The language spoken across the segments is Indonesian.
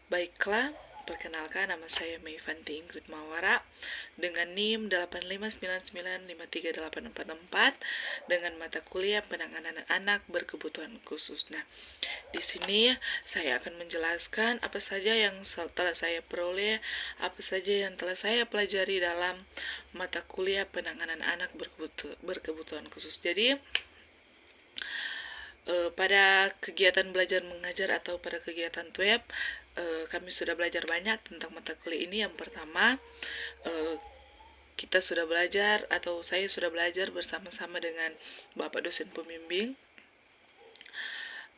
Baiklah, perkenalkan nama saya Meifanti Ingrid Mawara dengan NIM 85995384 dengan mata kuliah penanganan anak berkebutuhan khusus. Nah, di sini saya akan menjelaskan apa saja yang telah saya peroleh, apa saja yang telah saya pelajari dalam mata kuliah penanganan anak berkebutuhan khusus. Jadi, pada kegiatan belajar mengajar atau pada kegiatan TWEB, kami sudah belajar banyak tentang mata kuliah ini. Yang pertama, kita sudah belajar atau saya sudah belajar bersama-sama dengan Bapak dosen pembimbing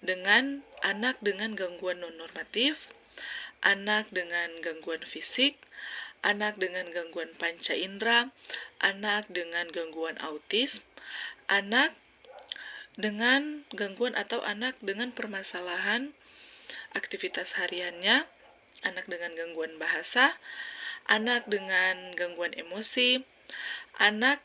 dengan anak dengan gangguan non-normatif, anak dengan gangguan fisik, anak dengan gangguan panca indera, anak dengan gangguan autis, anak dengan gangguan atau anak dengan permasalahan aktivitas hariannya, anak dengan gangguan bahasa, anak dengan gangguan emosi, anak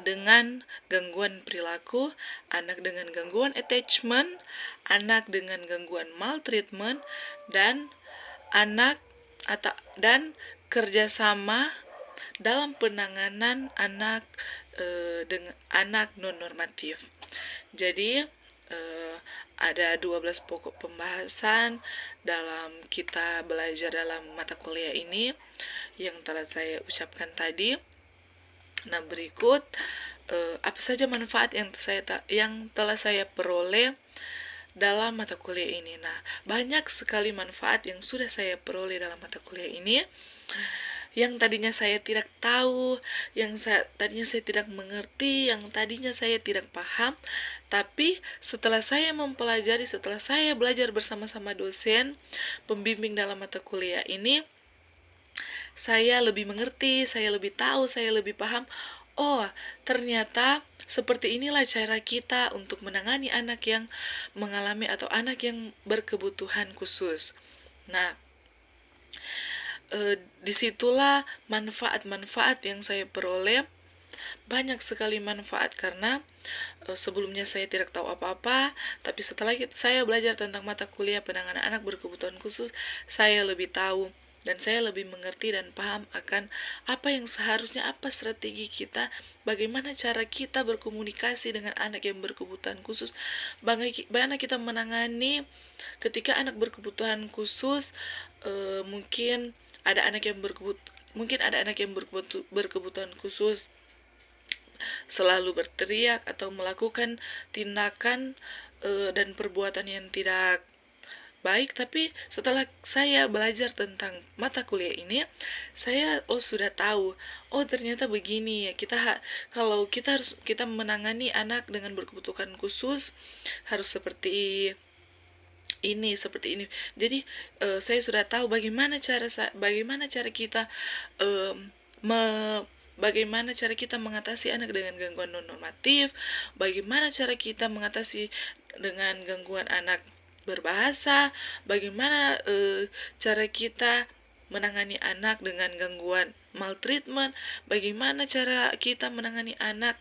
dengan gangguan perilaku, anak dengan gangguan attachment, anak dengan gangguan maltreatment, dan anak dan kerjasama dalam penanganan anak dengan anak non normatif. Jadi ada 12 pokok pembahasan dalam kita belajar dalam mata kuliah ini yang telah saya ucapkan tadi. Nah, berikut apa saja manfaat yang telah saya peroleh dalam mata kuliah ini. Nah, banyak sekali manfaat yang sudah saya peroleh dalam mata kuliah ini. Yang tadinya saya tidak tahu, tadinya saya tidak mengerti, yang tadinya saya tidak paham, tapi setelah saya mempelajari, setelah saya belajar bersama-sama dosen pembimbing dalam mata kuliah ini, saya lebih mengerti, saya lebih tahu, saya lebih paham. Oh, ternyata seperti inilah cara kita untuk menangani anak yang mengalami atau anak yang berkebutuhan khusus. Nah, disitulah manfaat-manfaat yang saya peroleh. Banyak sekali manfaat karena sebelumnya saya tidak tahu apa-apa, tapi setelah saya belajar tentang mata kuliah penanganan anak berkebutuhan khusus, saya lebih tahu dan saya lebih mengerti dan paham akan apa yang seharusnya, apa strategi kita, bagaimana cara kita berkomunikasi dengan anak yang berkebutuhan khusus, bagaimana kita menangani ketika anak berkebutuhan khusus. Mungkin ada anak yang berkebutuhan khusus selalu berteriak atau melakukan tindakan dan perbuatan yang tidak baik, tapi setelah saya belajar tentang mata kuliah ini, saya sudah tahu, ternyata begini ya, kalau kita menangani anak dengan berkebutuhan khusus harus seperti ini. Jadi saya sudah tahu bagaimana cara kita bagaimana cara kita mengatasi anak dengan gangguan non normatif, bagaimana cara kita mengatasi dengan gangguan anak berbahasa, bagaimana cara kita menangani anak dengan gangguan maltreatment, bagaimana cara kita menangani anak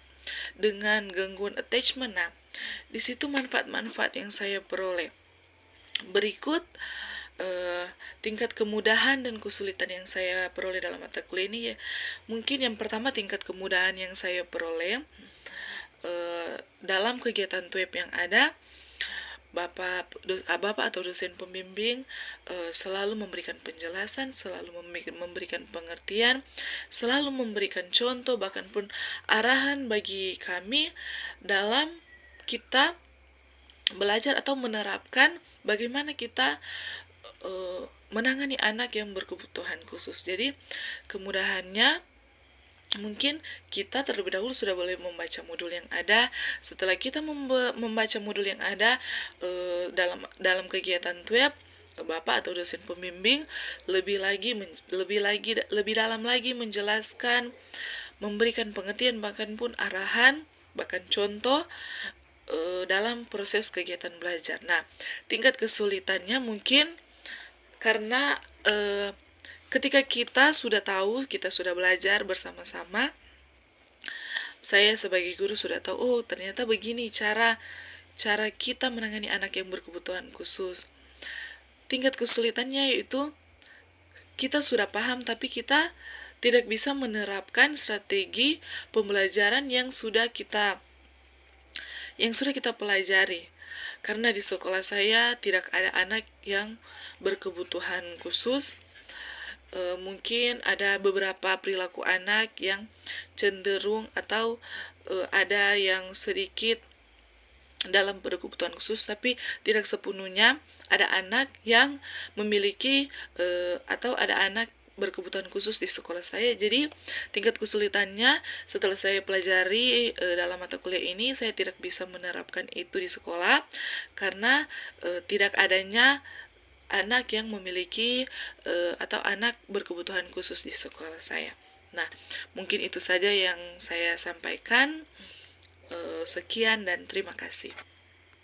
dengan gangguan attachment. Nah, di situ manfaat-manfaat yang saya peroleh. Berikut tingkat kemudahan dan kesulitan yang saya peroleh dalam mata kuliah ini ya. Mungkin yang pertama, tingkat kemudahan yang saya peroleh dalam kegiatan TWEB yang ada, Bapak atau dosen pembimbing selalu memberikan penjelasan, selalu memberikan pengertian, selalu memberikan contoh, bahkan pun arahan bagi kami dalam kita belajar atau menerapkan bagaimana kita menangani anak yang berkebutuhan khusus. Jadi kemudahannya, mungkin kita terlebih dahulu sudah boleh membaca modul yang ada. Setelah kita membaca modul yang ada dalam kegiatan TWEB, Bapak atau dosen pembimbing lebih dalam lagi menjelaskan, memberikan pengertian, bahkan pun arahan, bahkan contoh dalam proses kegiatan belajar. Nah, tingkat kesulitannya mungkin karena ketika kita sudah tahu, kita sudah belajar bersama-sama, saya sebagai guru sudah tahu, ternyata begini cara kita menangani anak yang berkebutuhan khusus. tingkat kesulitannya yaitu kita sudah paham tapi kita tidak bisa menerapkan strategi pembelajaran yang sudah kita pelajari. Karena di sekolah saya tidak ada anak yang berkebutuhan khusus. Mungkin ada beberapa perilaku anak yang cenderung atau ada yang sedikit dalam berkebutuhan khusus, tapi tidak sepenuhnya ada anak yang memiliki atau ada anak berkebutuhan khusus di sekolah saya. Jadi tingkat kesulitannya setelah saya pelajari dalam mata kuliah ini, saya tidak bisa menerapkan itu di sekolah karena tidak adanya anak yang memiliki atau anak berkebutuhan khusus di sekolah saya. Nah, mungkin itu saja yang saya sampaikan. Sekian dan terima kasih.